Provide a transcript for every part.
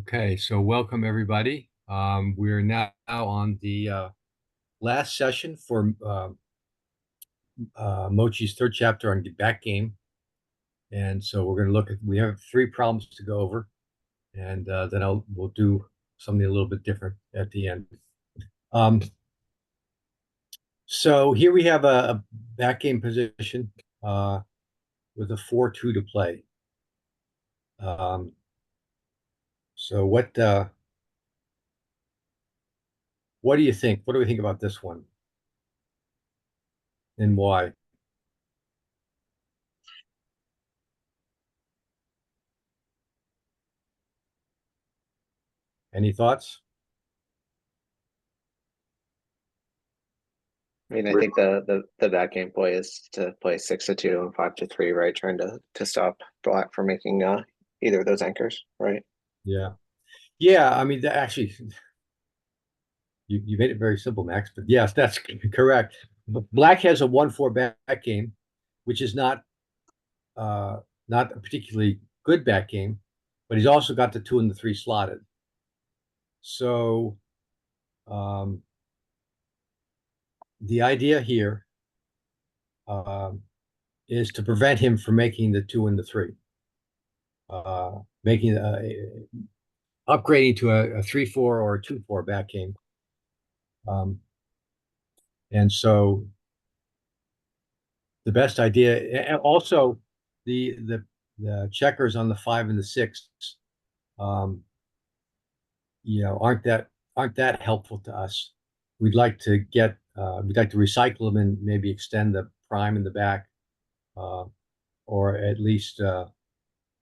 Okay, so welcome everybody. We're now on the last session for Mochi's third chapter on back game. And so we're going to look at, we have three problems to go over, and then we'll do something a little bit different at the end. Um, so here we have a back game position with a 4-2 to play. So what do you think? What do we think about this one, and why? Any thoughts? I mean, I think the back game play is to play 6-2 and 5-3, right? Trying to stop black from making either of those anchors, right? Yeah. Yeah, I mean, actually, you made it very simple, Max. But yes, that's correct. Black has a 1-4 back game, which is uh, not a particularly good back game, but he's also got the 2 and the 3 slotted. So um, the idea here um, is to prevent him from making the 2 and the 3, making upgrading to a 3-4 or a 2-4 back game. And so the best idea, and also the checkers on the 5 and the 6, um, aren't that helpful to us. We'd like to recycle them and maybe extend the prime in the back, or at least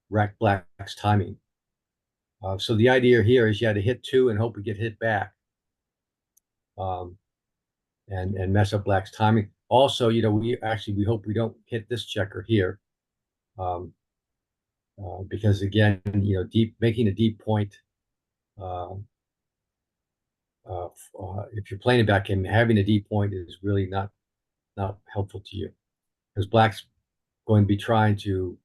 rack black's timing. So the idea here is you had to hit 2 and hope we get hit back, um, and mess up black's timing. Also, we hope we don't hit this checker here. Because again, making a deep point, uh, if you're playing it back in, having a deep point is really not helpful to you, because black's going to be trying to,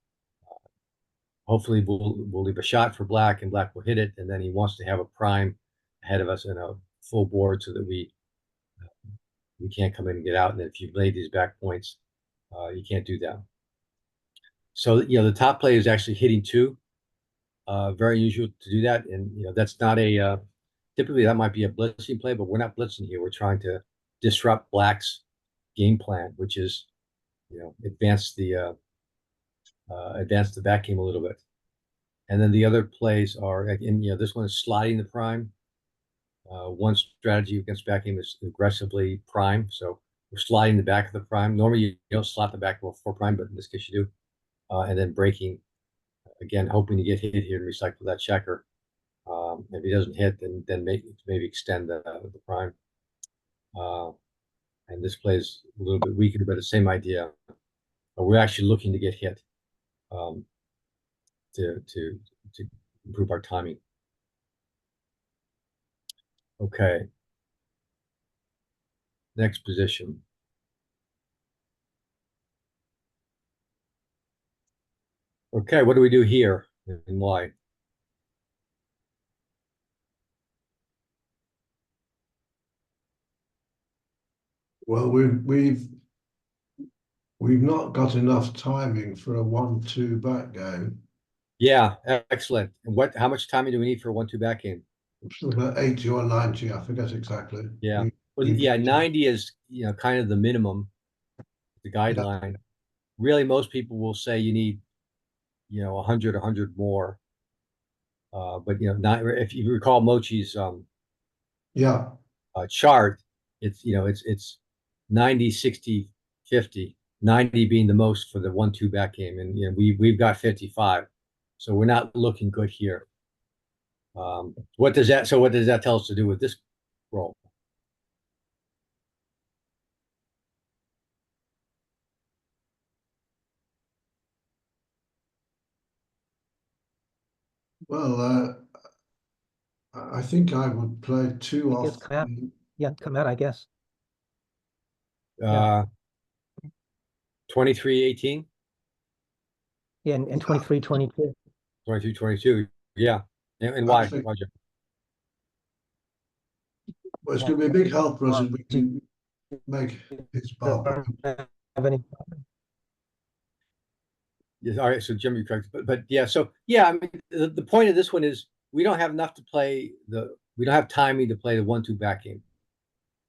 hopefully we'll leave a shot for black and black will hit it, and then he wants to have a prime ahead of us in a full board so that we can't come in and get out. And if you've laid these back points, you can't do that. So the top play is actually hitting 2. Very usual to do that, and that's not a typically that might be a blitzing play, but we're not blitzing here. We're trying to disrupt black's game plan, which is advance the back game a little bit. And then the other plays are, and this one is sliding the prime. One strategy against back game is aggressively prime, so we're sliding the back of the prime. Normally you don't slot the back of a 4 prime, but in this case you do. And then breaking, again, hoping to get hit here and recycle that checker. If he doesn't hit, then maybe extend the prime. And this plays a little bit weaker, but the same idea. But we're actually looking to get hit, um, to improve our timing. Okay. Next position. Okay, what do we do here and why? Well, we've not got enough timing for a 1-2 back game. Yeah, excellent. And how much timing do we need for a 1-2 back game? About 80 or 90, I forget exactly. Yeah. Well, yeah, 90 is kind of the minimum, the guideline. Yeah. Really, most people will say you need 100 more. But not if you recall Mochi's Yeah. chart, it's 90, 60, 50, 90 being the most for the 1-2 back game, and we've got 55, so we're not looking good here. What does that tell us to do with this roll? Well, I think I would play 2 I guess off. come out. Yeah, come out, I guess. Uh, 23-18, Yeah, and 23, 22. 22-22. Yeah. And I why? think Why, Jim? well, it's going to be a big help for us if we Do can make his bar point. have any? Yes, all right, so Jim, you're correct. But yeah, so yeah, I mean the point of this one is we don't have enough to play we don't have timing to play the 1-2 back game.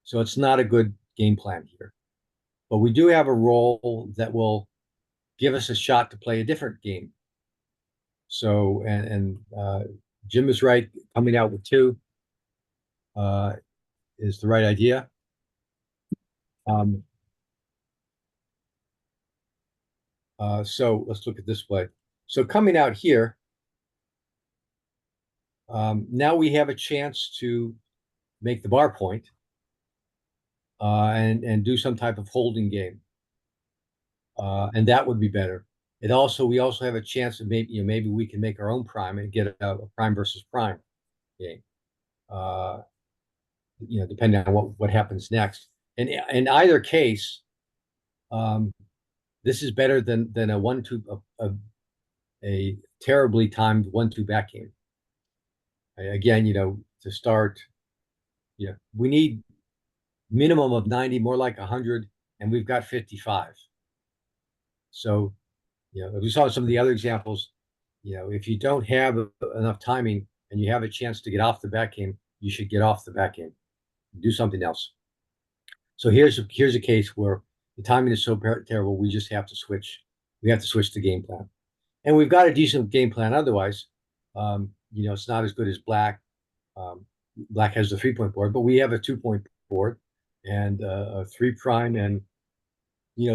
So it's not a good game plan here. But we do have a role that will give us a shot to play a different game. So and Jim is right, coming out with two uh, is the right idea. Um, so let's look at this play. So coming out here, now we have a chance to make the bar point and do some type of holding game, and that would be better. We also have a chance of maybe we can make our own prime and get a prime versus prime game. Depending on what happens next. And in either case, this is better than a 1-2 a terribly timed 1-2 back game. Again, to start, we need minimum of 90, more like 100, and we've got 55. So, if we saw some of the other examples, if you don't have enough timing and you have a chance to get off the back game, you should get off the back game, do something else. So here's a case where the timing is so terrible, we just have to switch. We have to switch the game plan, and we've got a decent game plan. Otherwise, it's not as good as black. Black has the 3-point board, but we have a 2-point board and a 3 prime, and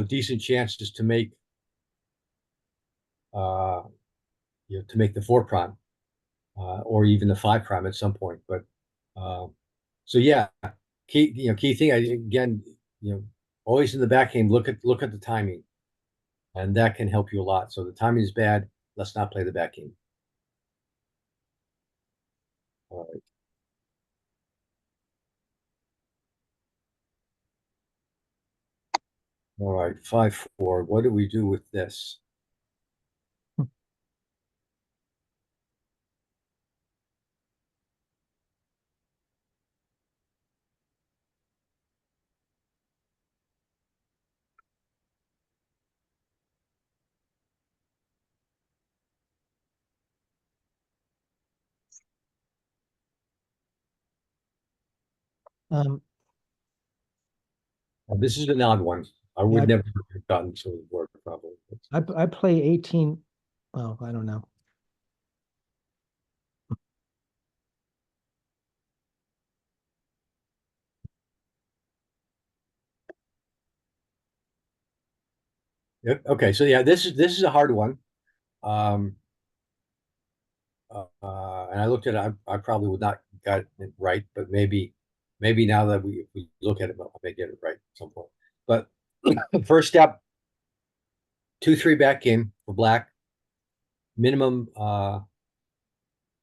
decent chances to make the 4 prime or even the 5 prime at some point. But so yeah, key thing again, always in the back game, look at the timing, and that can help you a lot. So the timing is bad. Let's not play the back game. All right. All right, 5-4. What do we do with this? Um, This is an odd one. I Yeah, would never have gotten to the board probably. I play 18. Oh, I don't know. Yep. Okay, so yeah, this is a hard one. Um, and I looked at it. I probably would not got it right, but maybe now that we look at it, I may get it right at some point. But first step, 2-3 back game for black. Minimum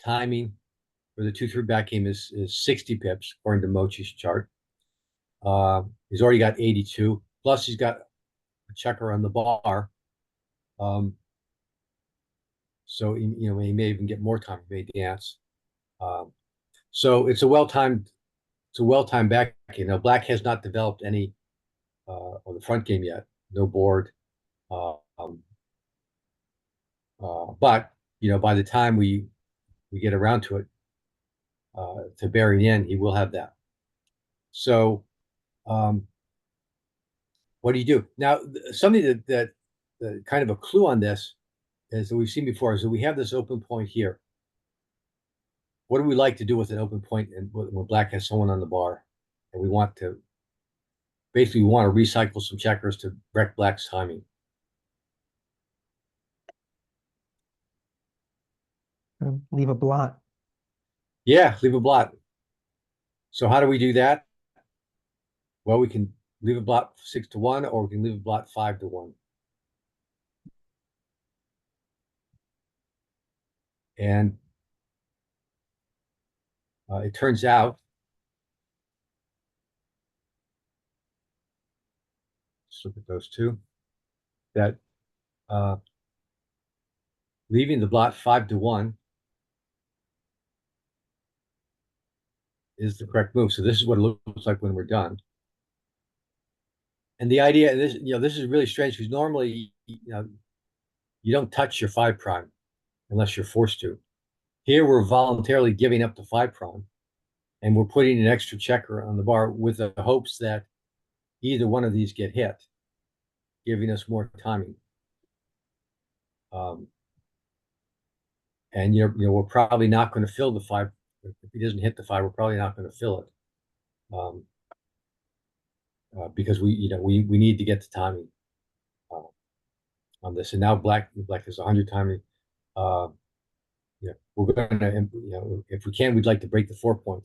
timing for the 2-3 back game is 60 pips according to Mochi's chart. He's already got 82. Plus, he's got a checker on the bar. So he may even get more time. He may dance. So it's a well-timed back game. Now, black has not developed any on the front game yet. No board. But by the time we get around to it, to burying in, he will have that. So, what do you do now? Something that kind of a clue on this is that we've seen before is that we have this open point here. What do we like to do with an open point and when black has someone on the bar, and we want to recycle some checkers to wreck black's timing? Leave a blot. Yeah, leave a blot. So how do we do that? Well, we can leave a blot 6-1, or we can leave a blot 5-1. And it turns out, let's look at those two, that leaving the blot 5-1 is the correct move. So this is what it looks like when we're done. And the idea, this this is really strange because normally you don't touch your five prime unless you're forced to. Here we're voluntarily giving up the five prime, and we're putting an extra checker on the bar with the hopes that either one of these get hit, giving us more timing. And we're probably not going to fill the five. If he doesn't hit the five, we're probably not going to fill it. Because we need to get the timing on this. And now black is 100 timing. We're gonna if we can, we'd like to break the 4-point.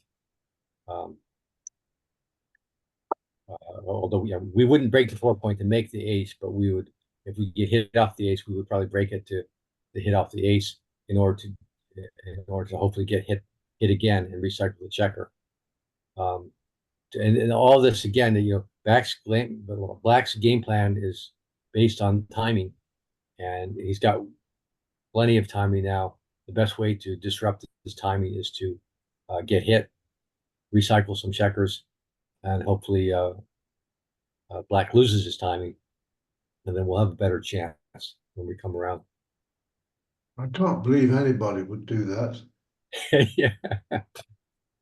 Although we wouldn't break the 4-point to make the ace, but we would, if we get hit off the ace, we would probably break it to hit off the ace in order to hopefully get hit again and recycle the checker. And all this again, Black's game plan is based on timing, and he's got plenty of timing now. The best way to disrupt his timing is to get hit, recycle some checkers, and hopefully Black loses his timing, and then we'll have a better chance when we come around. I can't believe anybody would do that. Yeah.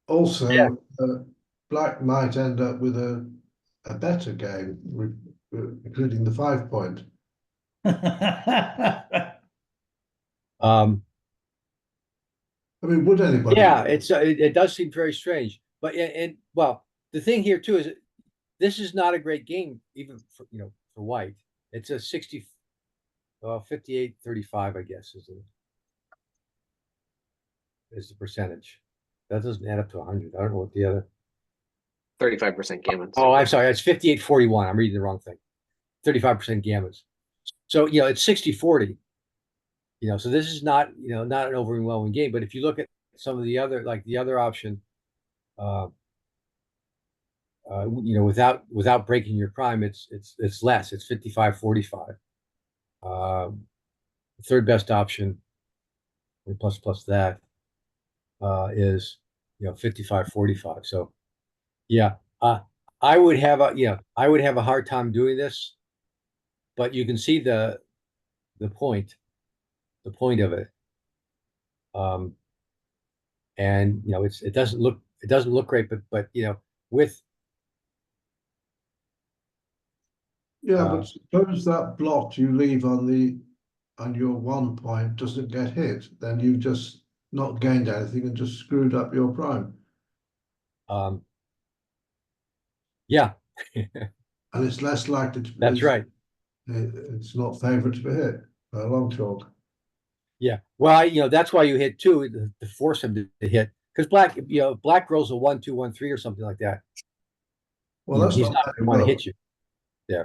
Also, Yeah. Black might end up with a better game, including the 5-point. I mean, would anybody? Yeah, it does seem very strange, but and well, the thing here too is this is not a great game, even for for white. It's a 58-35, I guess, is the percentage. That doesn't add up to 100. I don't know what the other. 35% gammons. Oh, I'm sorry. It's 58-41. I'm reading the wrong thing. 35% gammons. So it's 60-40. So this is not not an overwhelming game. But if you look at some of the other, like the other option, without breaking your prime, it's less. It's 55-45. The third best option, plus that, is 55-45. So yeah, I would have a hard time doing this, but you can see the point of it. And it doesn't look great, but with but suppose that blot you leave on your 1-point doesn't get hit, then you've just not gained anything and just screwed up your prime. Yeah. And it's less likely to be. That's right. It's not favored to be hit by a long chalk. Yeah. Well, that's why you hit 2 to force him to hit, because Black rolls a 1-2, 1-3 or something like that. Well, that's he's not going to want to hit you. Yeah.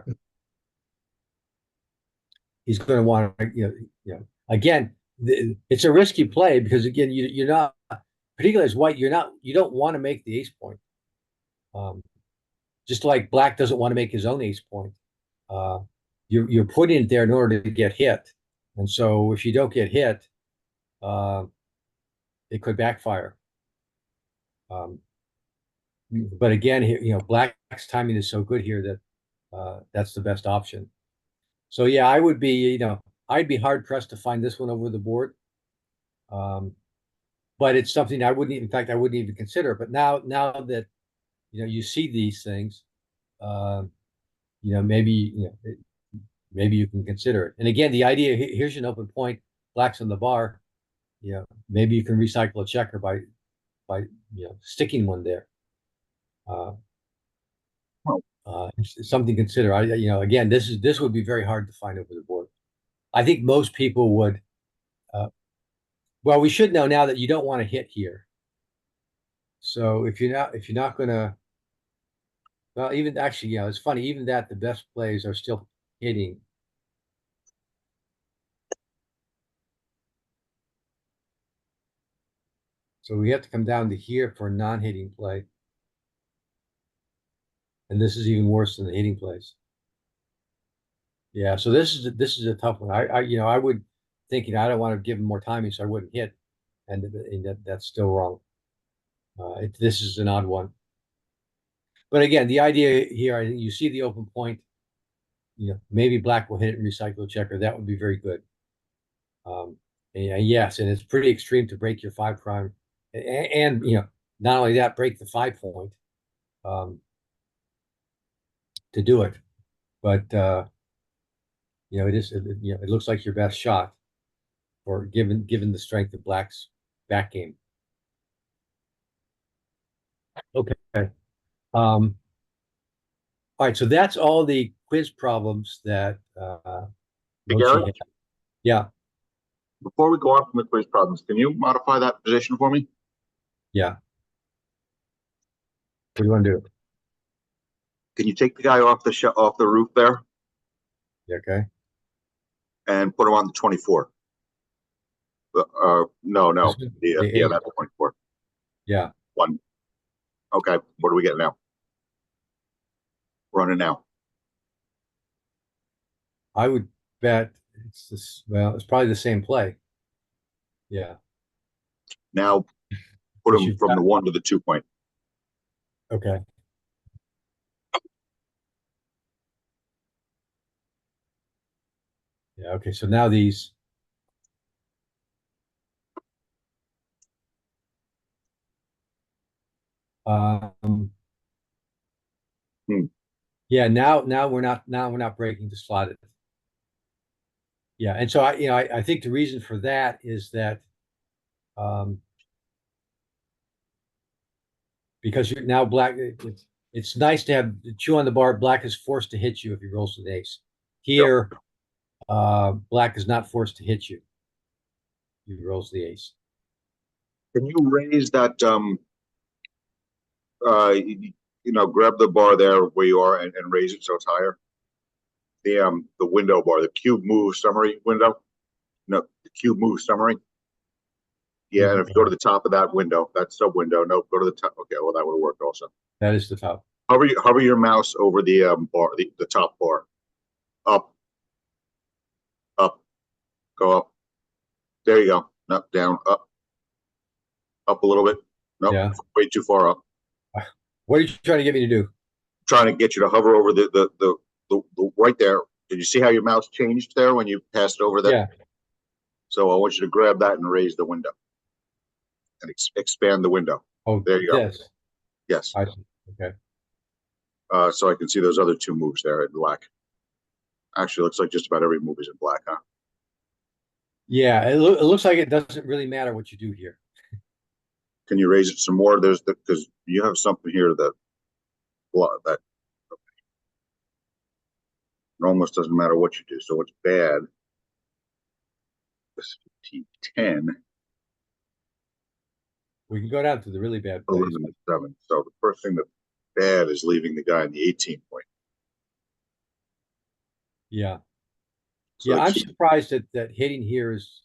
He's going to want to, again, it's a risky play because again, you're not, particularly as white, you don't want to make the ace point. Just like Black doesn't want to make his own ace point. You're putting it there in order to get hit. And so if you don't get hit, it could backfire. But again, Black's timing is so good here that that's the best option. So yeah, I would be, I'd be hard pressed to find this one over the board. But it's something I wouldn't even consider. But now that you see these things, maybe maybe you can consider it. And again, the idea here's an open point, Black's on the bar. Maybe you can recycle a checker by sticking one there. Something to consider. Again, this would be very hard to find over the board. I think most people would. Well, we should know now that you don't want to hit here. So if you're not going to, well, even actually, it's funny. Even that, the best plays are still hitting. So we have to come down to here for a non-hitting play. And this is even worse than the hitting plays. Yeah, so this is a tough one. I would think I don't want to give him more timing, so I wouldn't hit, and that's still wrong. This is an odd one. But again, the idea here, I think you see the open point, maybe black will hit it and recycle a checker. That would be very good. And yes, and it's pretty extreme to break your 5 prime, and not only that, break the 5 point to do it. But it looks like your best shot, or given the strength of black's back game. Okay. All right, so that's all the quiz problems that Hey, Mochi Gary, had. Yeah, before we go on from the quiz problems, can you modify that position for me? yeah. What do you want to do? Can you take the guy off the roof there Yeah, okay. and put him on the 24? No, This one? yeah, The 8. that's 24. Yeah, One. Okay, what do we get now? Running now. I would bet it's this. Well, it's probably the same play. Yeah, Now put because him you've from got, the 1 to the 2 point. okay. Yeah, okay. So now these. Um, Hmm. yeah, now we're not breaking the slotted. Yeah, and so I think the reason for that is that um, because you're now black. It's nice to have chew on the bar. Black is forced to hit you if he rolls an ace. Here, black is not forced to hit you. He rolls the ace. Can you raise that grab the bar there where you are and raise it so it's higher? The window bar, the cube move summary window. No, the cube move summary. Yeah, and if you go to the top of that window, that sub window, no, go to the top. Okay, well that would work also. That is the top. Hover your mouse over the bar, the top bar. Up, up, go up. There you go. Up, down, up a little bit. Nope, Yeah. way too far up. What are you trying to get me to do? Trying to get you to hover over the right there. Did you see how your mouse changed there when you passed over that? Yeah. So I want you to grab that and raise the window and expand the window. Oh, There you go. this. Yes. I see. Okay. So I can see those other 2 moves there in black. Actually, looks like just about every move is in black, huh? Yeah, it looks like it doesn't really matter what you do here. Can you raise it some more? Because you have something here that it almost doesn't matter what you do. So what's bad? This 10, We can go down to the really bad plays. 11, and 7. So the first thing that's bad is leaving the guy in the 18 point. Yeah. So Yeah, I'm surprised that hitting here is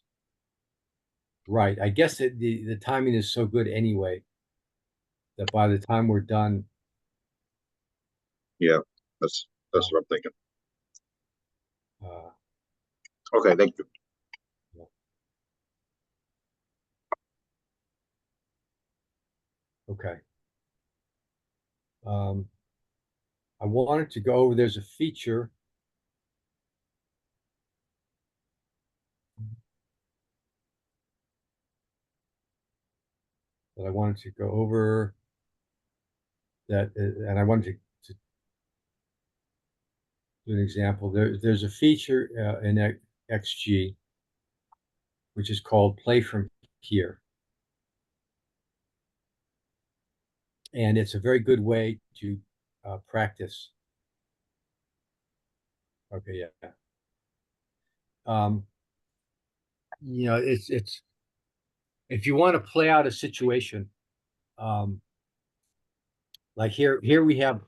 right. I guess that the timing is so good anyway that by the time we're done. Yeah, that's what I'm thinking. Uh, Okay, thank you. okay. I wanted to go over, there's a feature. That I wanted to go over that, and I wanted to do an example. There's a feature in XG, which is called Play From Here. And it's a very good way to practice. Okay, yeah. It's if you want to play out a situation, like here we have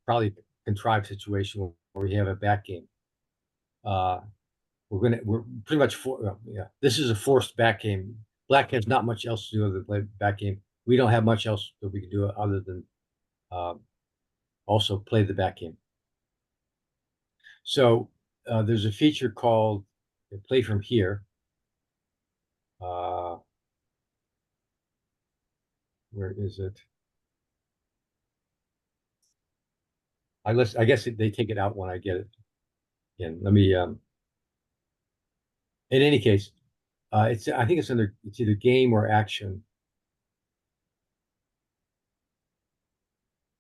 probably a contrived situation where we have a back game. We're pretty much this is a forced back game. Black has not much else to do other than play back game. We don't have much else that we can do other than also play the back game. So there's a feature called Play From Here. Where is it? I guess they take it out when I get it in. Let me, in any case, I think it's either game or action.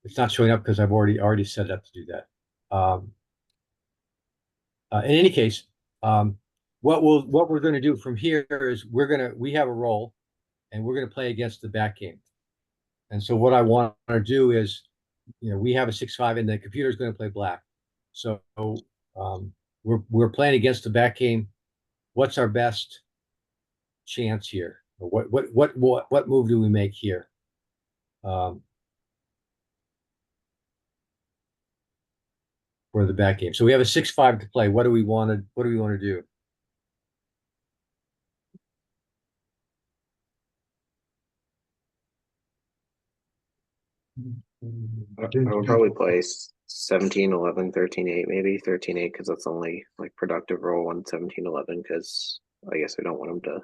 It's not showing up because I've already set it up to do that. In any case, what we're going to do from here is we have a roll, and we're going to play against the back game. And so what I want to do is, we have a 6-5, and the computer is going to play black. So we're playing against the back game. What's our best chance here? What move do we make here? For the back game. So we have a 6-5 to play. What do we want to do? I would probably play 17, 11, 13, 8, maybe 13, 8, because that's only like productive roll 1, 17, 11, because I guess I don't want him to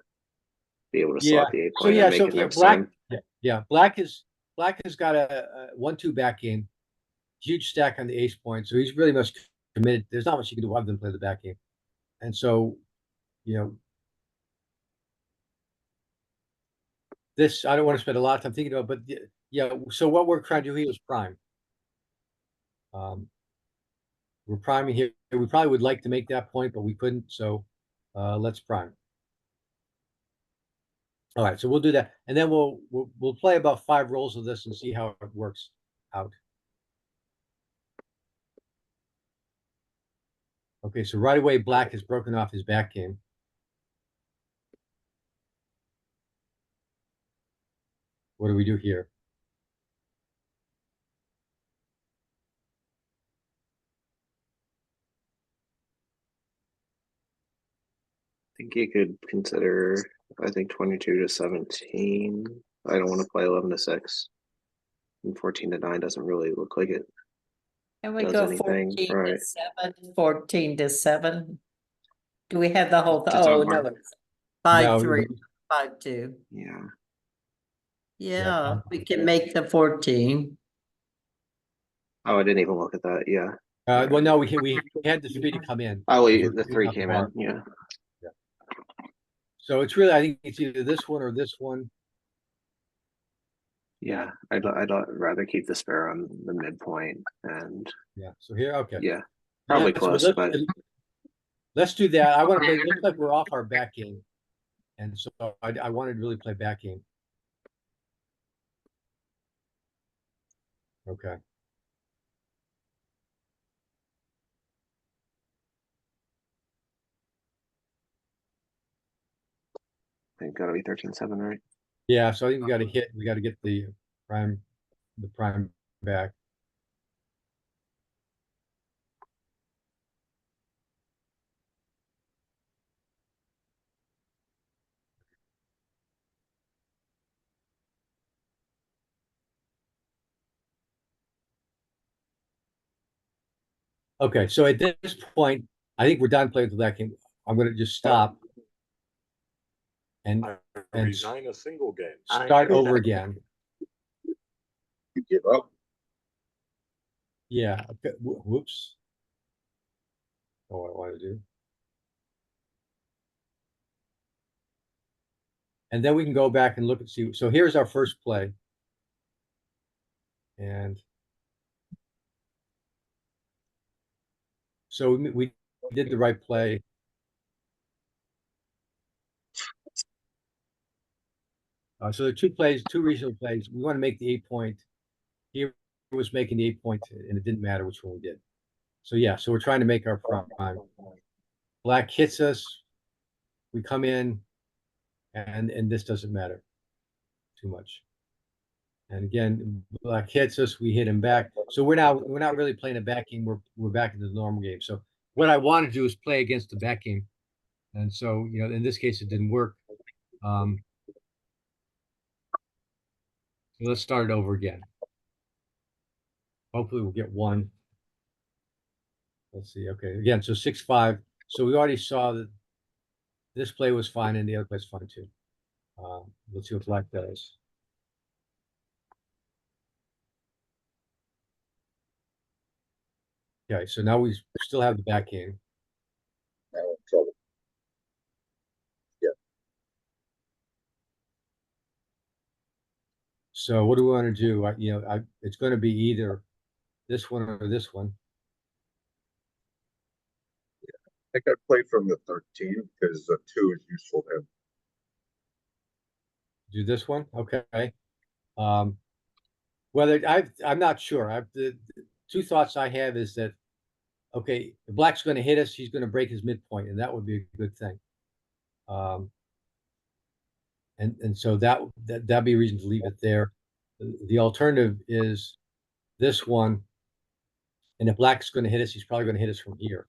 be able to slot the 8 point and make it next black, time. black has got a 1-2 back game, huge stack on the ace point, so he's really much committed. There's not much you can do other than play the back game. And so, this I don't want to spend a lot of time thinking about, but yeah, so what we're trying to do here is prime. We're priming here. We probably would like to make that point, but we couldn't, so let's prime. All right, so we'll do that, and then we'll play about 5 rolls of this and see how it works out. Okay, so right away, black has broken off his back game. What do we do here? I think you could consider, I think 22 to 17. I don't want to play 11 to 6. And 14 to 9 doesn't really look like it. Can we does go anything, 14 to right. 7, 14 to 7? Do we have the whole, It's oh, over. no, it's 5, No, 3, 5, 2. Yeah. Yeah, we can make the 14. Oh, I didn't even look at that. Yeah. well, no, we had the 3 to come in. Oh, We're the 3 cleaning out the came bar. in. Yeah. So it's really, I think it's either this one or this one. Yeah. I'd rather keep the spare on the midpoint and Yeah. So here, okay. yeah, probably close, but Let's do that. I want to play. It looks like we're off our back game, and so I wanted to really play back game. Okay. I think gotta be 13-7, right? Yeah. So I think we got to hit. We got to get the prime back. Okay. So at this point, I think we're done playing with the back game. I'm going to just stop and resign a single game. start over again. You give up. Yeah. Okay. Whoops. Oh, what I want to do. And then we can go back and look and see. So here's our first play. And so we did the right play. So there are two regional plays. We want to make the 8 point. Here was making the 8 point, and it didn't matter which one we did. So yeah, so we're trying to make our prime. Black hits us. We come in, and this doesn't matter too much. And again, black hits us. We hit him back. So we're not really playing a back game. We're back into the normal game. So what I want to do is play against the back game, and so in this case it didn't work. So let's start it over again. Hopefully we'll get one. Let's see. Okay, again, so 6-5. So we already saw that this play was fine and the other play is fine too. Let's see what black does. Okay, so now we still have the back game. Now we're in trouble. So what do we want to do? It's going to be either this one or this one. I think I'd play from the 13 because the 2 is useful to him. Do this one, okay. Um, I'm not sure. The two thoughts I have is that, okay, the black's going to hit us. He's going to break his midpoint, and that would be a good thing. And so that'd be a reason to leave it there. The alternative is this one, and if black's going to hit us, he's probably going to hit us from here,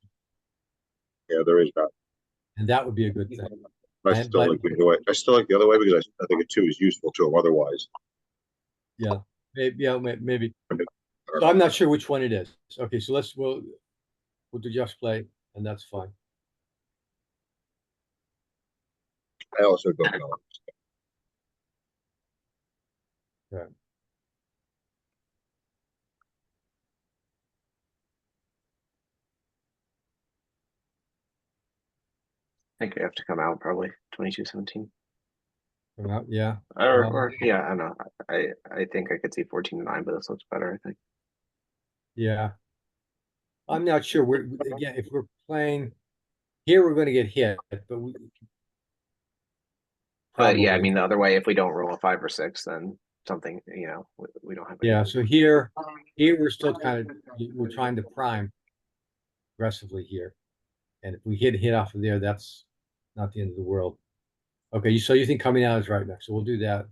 Yeah, there is that. and that would be a good thing. I And- still but- like the other way. I still like the other way because I think a 2 is useful to him otherwise. Yeah, maybe. So I'm not sure which one it is. Okay, so we'll do just play, and that's fine. I also don't know. I think I have to come out probably 22-17. Come out, yeah. Or yeah, I don't know. I think I could see 14-9, but this looks better, I think. Yeah. I'm not sure. Again, if we're playing here, we're going to get hit, but But yeah, I probably. mean the other way, if we don't roll a 5 or 6, then something, we don't have. Yeah, so here we're still we're trying to prime aggressively here. And if we hit off of there, that's not the end of the world. Okay, so you think coming out is right next, so we'll do that.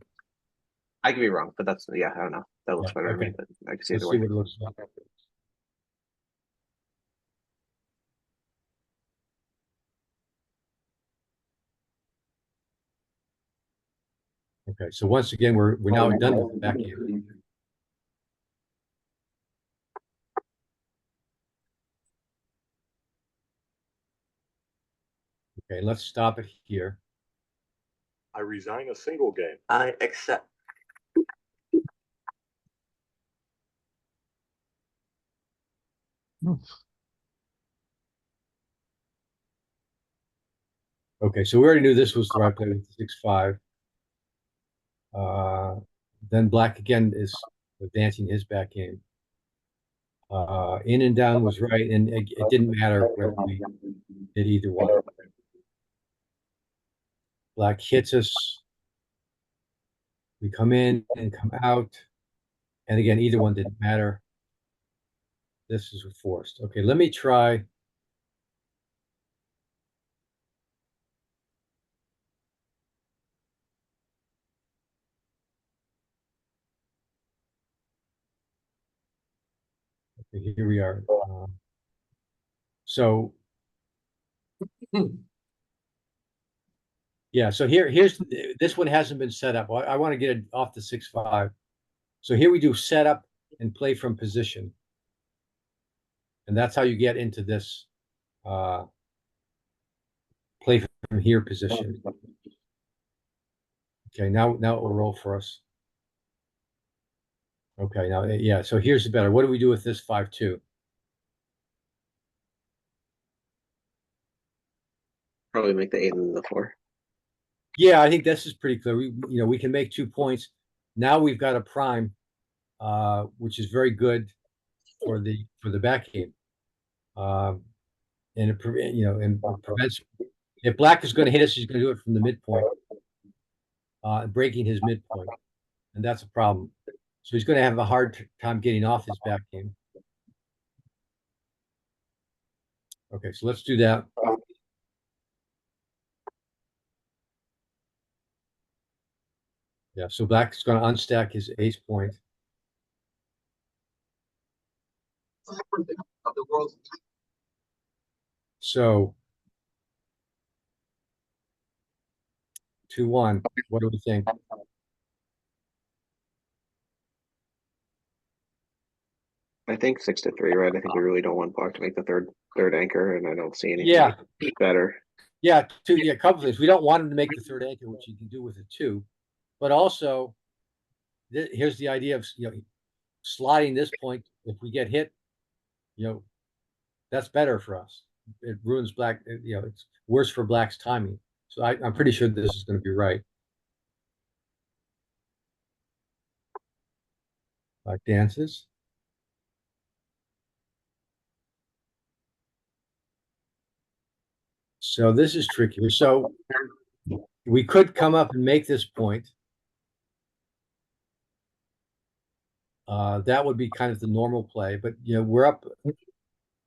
I could be wrong, but that's I don't know. That looks Yeah, better to me, okay. but I can see Let's either see way. what it looks like. Okay, so once again, we're now done with the back end. Okay, let's stop it here. I resign a single game. I accept. Okay, so we already knew this was the right play with the 6-5. Then black again is advancing his back game. In and down was right, and it didn't matter whether we did either one. Black hits us. We come in and come out. And again, either one didn't matter. This is forced. Okay, let me try. Okay, here we are. So yeah, so here's this one hasn't been set up. I want to get it off the 6-5. So here we do setup and play from position. And that's how you get into this play from here position. Okay, now it will roll for us. Okay, now yeah, so here's the better. What do we do with this 5-2? Probably make the 8 and the 4. Yeah, I think this is pretty clear. We can make 2 points. Now we've got a prime, which is very good for the back game. And it prevents if black is going to hit us, he's going to do it from the midpoint, breaking his midpoint, and that's a problem. So he's going to have a hard time getting off his back game. Okay, so let's do that. Yeah, so black is going to unstack his ace point. So 2-1. What do we think? I think 6-3, right? I think we really don't want black to make the third anchor, and I don't see anything Yeah. better. Yeah, a couple things. We don't want him to make the third anchor, which you can do with a 2, but also here's the idea of slotting this point. If we get hit, That's better for us. It ruins black, you know, it's worse for black's timing. So I'm pretty sure this is going to be right. Black dances. So this is trickier. So we could come up and make this point. That would be kind of the normal play, but you know, we're up.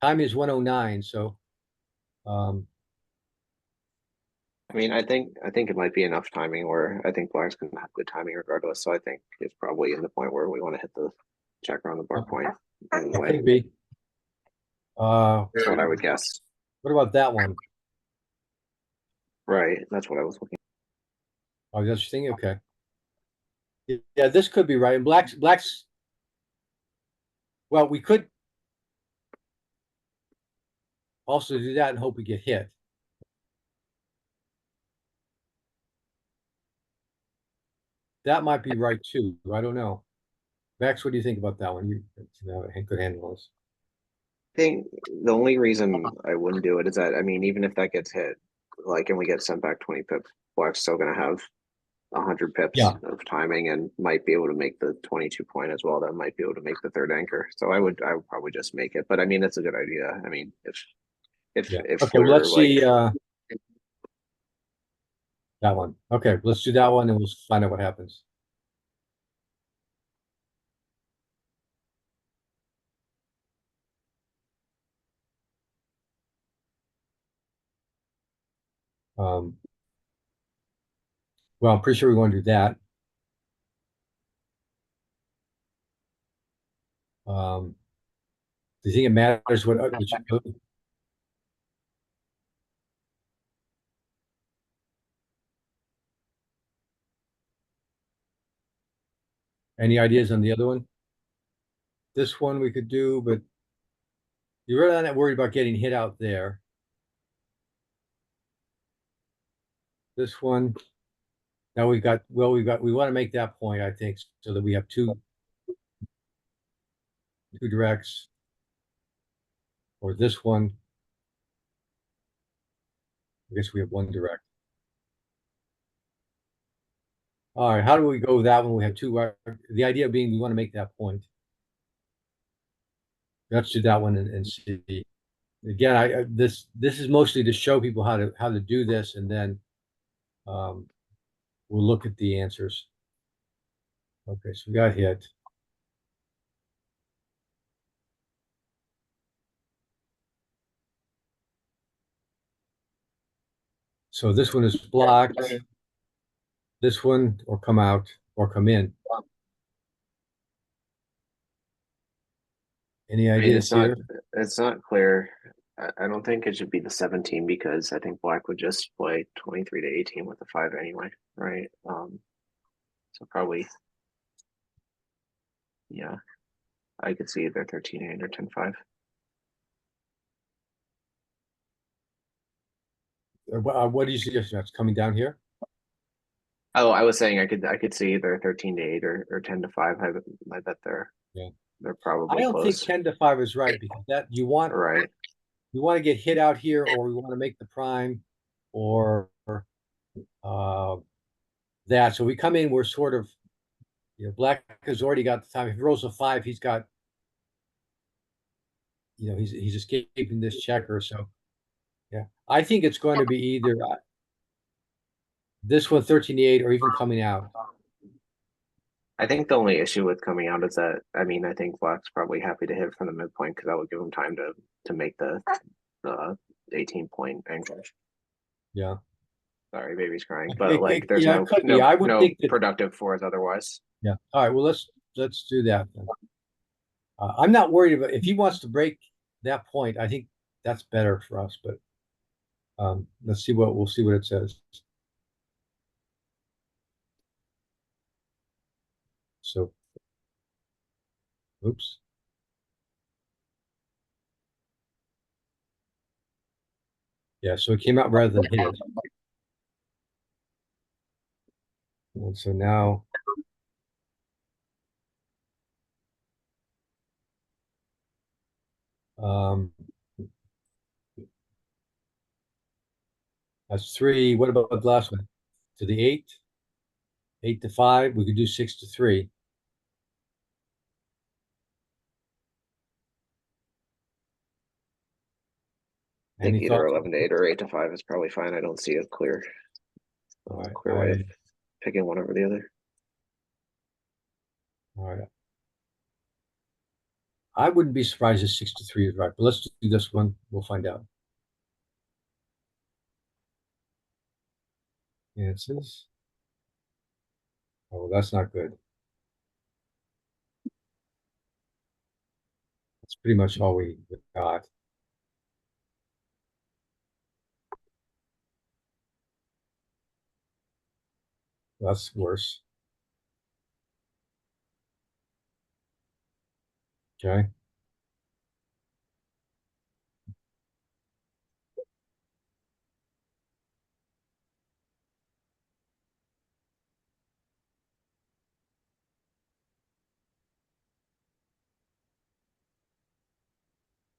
Time is 109, so I mean, I think it might be enough timing where I think black's gonna have good timing regardless. So I think it's probably in the point where we want to hit the checker on the bar point and it could win. be. That's what I would guess. What about that one? Right, that's what I was looking. Oh, that's your thing? Okay. Yeah, this could be right. And black's, well, we could also do that and hope we get hit. That might be right too. I don't know. Max, what do you think about that one? You know, could handle this. I think the only reason I wouldn't do it is that, I mean, even if that gets hit, like, and we get sent back 20 pips, black's still gonna have 100 pips Yeah. of timing and might be able to make the 22 point as well. That might be able to make the third anchor. So I would probably just make it. But I mean, it's a good idea. I mean, if Yeah. if Okay, well, we're let's like, see that one. Okay, let's do that one and we'll find out what happens. Well, I'm pretty sure we want to do that. Do you think it matters what you do? Any ideas on the other one? This one we could do, but you're really not worried about getting hit out there. This one, now we want to make that point, I think, so that we have two directs. Or this one. I guess we have one direct. All right, how do we go with that one? We have two. The idea being we want to make that point. Let's do that one and see. Again, this is mostly to show people how to do this, and then we'll look at the answers. Okay, so we got hit. So this one is blocked. This one, or come out, or come in. Any I mean, ideas here? it's not clear. I don't think it should be the 17 because I think black would just play 23 to 18 with the 5 anyway, right? So probably, yeah, I could see either 13-8 or 10-5. What do you suggest? That's coming down here? Oh, I was saying I could see either 13-8 or 10-5. I bet they're probably I don't think close. 10 to 5 is right because that you want Right. to get hit out here, or we want to make the prime, or that. So we come in, we're sort of, black has already got the time. If he rolls a 5, he's got, he's escaping this checker. So yeah, I think it's going to be either this one 13-8 or even coming out. I think the only issue with coming out is that, I mean, I think black's probably happy to hit from the midpoint because that would give him time to make the 18 point anchor. Yeah. Sorry, baby's crying, but like there's it could be. I would no think that, productive fours otherwise. yeah. All right. Well, let's do that then. I'm not worried about if he wants to break that point. I think that's better for us. But we'll see what it says. So, oops. Yeah. So it came out rather than hit it. And so now. That's 3. What about the last one? To the 8? 8 to 5. We could do 6 to 3. I think Any either thoughts? 11 to 8 or 8 to 5 is probably fine. I don't see a clear, All right, clear way of picking one over the other. all right. I wouldn't be surprised if 6 to 3 is right, but let's do this one. We'll find out. Chances. Oh, that's not good. That's pretty much all we got. That's worse. Okay.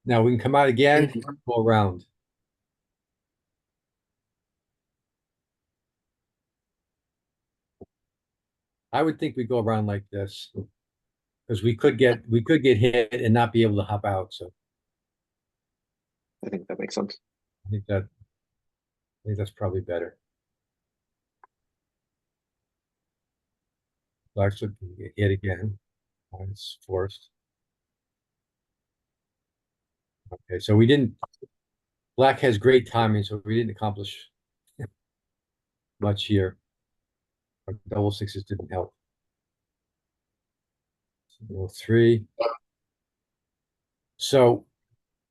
Now we can come out again, go around. I would think we go around like this because we could get hit and not be able to hop out. So I think that makes sense. I think that's probably better. Blacks would get hit again. It's forced. Okay, so we didn't. Black has great timing, so we didn't accomplish much here. Our double sixes didn't help. So 3. So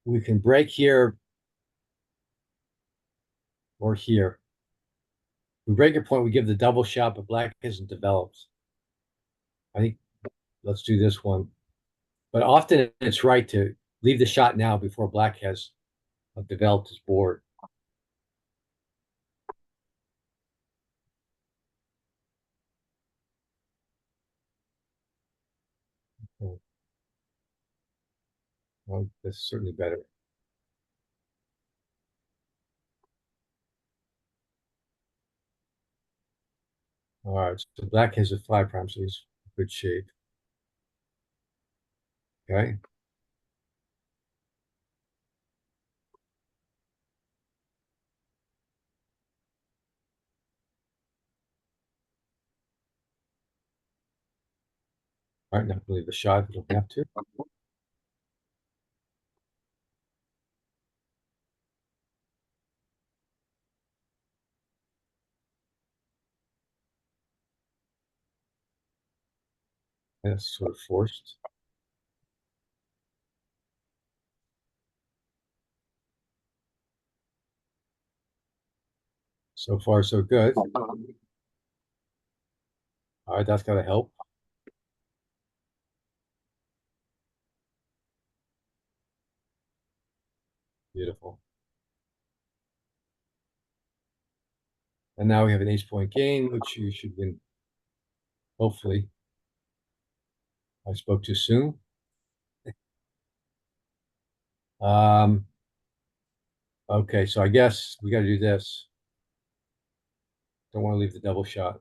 we can break here or here. We break your point, we give the double shot, but black hasn't developed. I think let's do this one. But often it's right to leave the shot now before black has developed his board. Okay. Well, that's certainly better. All right, so black has a 5 prime, so he's in good shape. Okay. All right, now leave a shot. We don't have to. That's sort of forced. So far, so good. All right, that's got to help. Beautiful. And now we have an ace-point game, which you should win. Hopefully. I spoke too soon. Um, okay, so I guess we got to do this. Don't want to leave the double shot.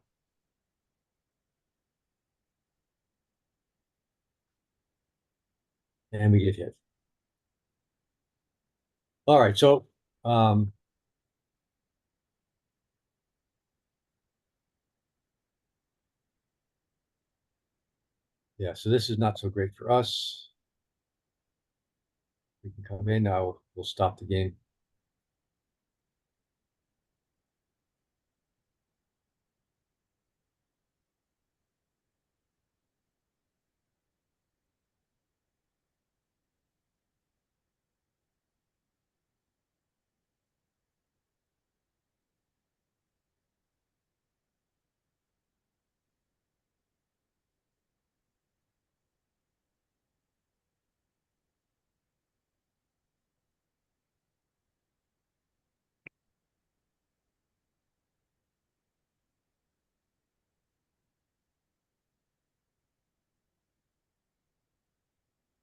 And we get hit. All right, so yeah, so this is not so great for us. We can come in now. We'll stop the game.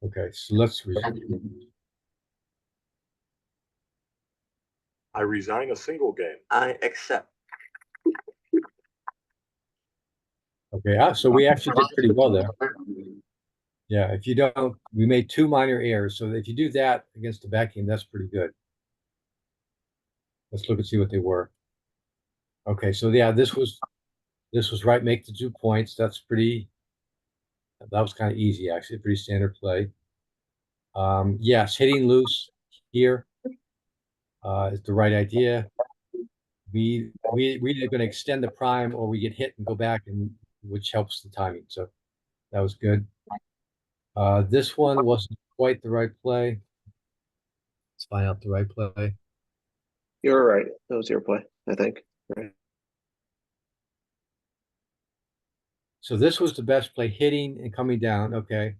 Okay, so let's resume. I resign a single game. I accept. Okay, so we actually did pretty well there. Yeah, if you don't, we made 2 minor errors. So if you do that against the back game, that's pretty good. Let's look and see what they were. Okay, so yeah, this was right. Make the 2 points. That was kind of easy, actually. Pretty standard play. Yes, hitting loose here is the right idea. We're either going to extend the prime or we get hit and go back, and which helps the timing. So that was good. This one wasn't quite the right play. Let's find out the right play. You're right. That was your play, I think. Right. So this was the best play, hitting and coming down. Okay.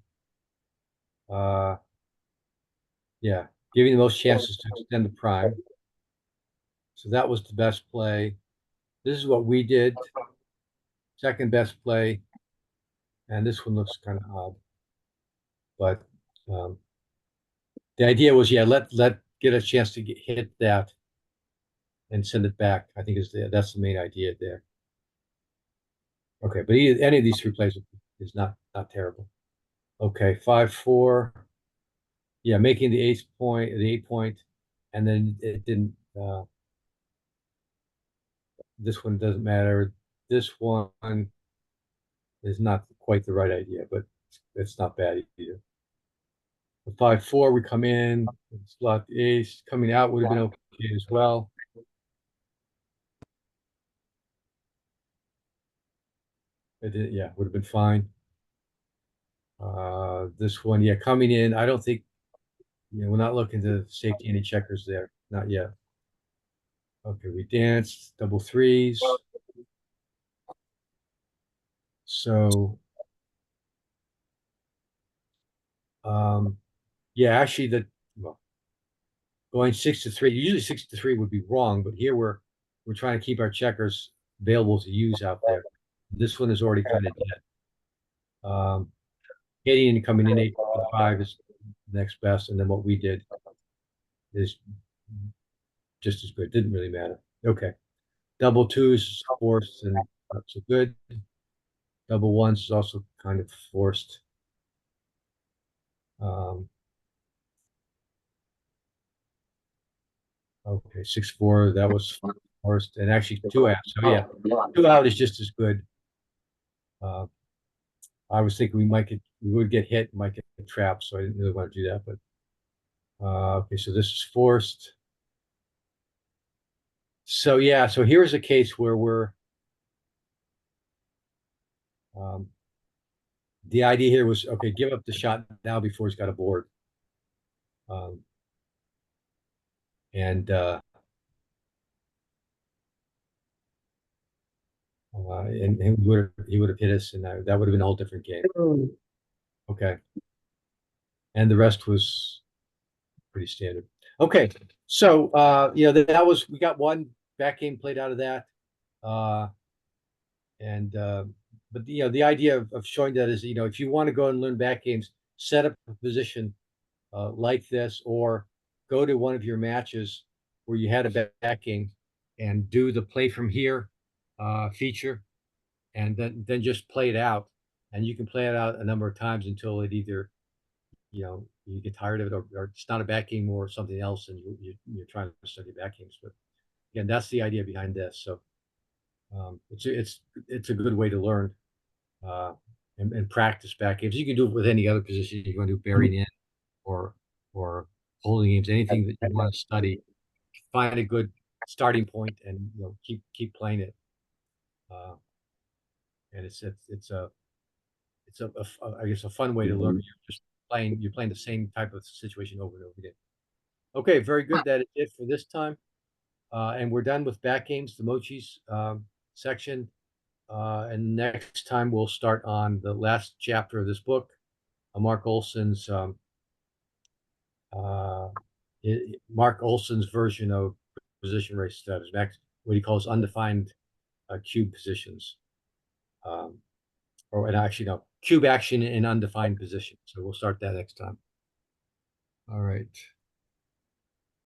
Yeah, giving the most chances to extend the prime. So that was the best play. This is what we did. Second best play. And this one looks kind of odd. But the idea was, yeah, let get a chance to hit that and send it back. I think that's the main idea there. Okay, but any of these 3 plays is not terrible. Okay, 5-4. Yeah, making the 8 point, and then it didn't. This one doesn't matter. This one is not quite the right idea, but it's not bad either. The 5-4, we come in, slot the ace. Coming out would have been okay as well. Yeah, would have been fine. This one, yeah, coming in, I don't think, we're not looking to safety any checkers there, not yet. Okay, we danced double 3s. So, yeah, actually, well, going 6-3. Usually 6-3 would be wrong, but here we're trying to keep our checkers available to use out there. This one is already kind of dead. Hitting and coming in 8-5 is next best, and then what we did is just as good. Didn't really matter. Okay, double 2s forced and not so good. Double 1s is also kind of forced. Okay, 6-4, that was forced, and actually 2 out. So yeah, 2 out is just as good. I was thinking we would get hit, might get trapped, so I didn't really want to do that. But okay, so this is forced. So yeah, so here's a case where the idea here was, okay, give up the shot now before he's got a board. And he would have hit us, and that would have been a whole different game. Okay, and the rest was pretty standard. Okay, so we got one back game played out of that, but the idea of showing that is, if you want to go and learn back games, set up a position like this, or go to one of your matches where you had a back game and do the play from here feature, and then just play it out, and you can play it out a number of times until it either you get tired of it, or it's not a back game or something else, and you're trying to study back games. But again, that's the idea behind this. So it's a good way to learn and practice back games. You can do it with any other position. You want to do bearing in or holding games, anything that you want to study. Find a good starting point and keep playing it. And it's I guess a fun way to learn. You're playing the same type of situation over and over again. Okay, very good. That is it for this time. And we're done with back games, the mochis section. And next time we'll start on the last chapter of this book, Mark Olson's version of position race status, what he calls undefined cube positions. And actually, no, cube action in undefined position. So we'll start that next time. All right.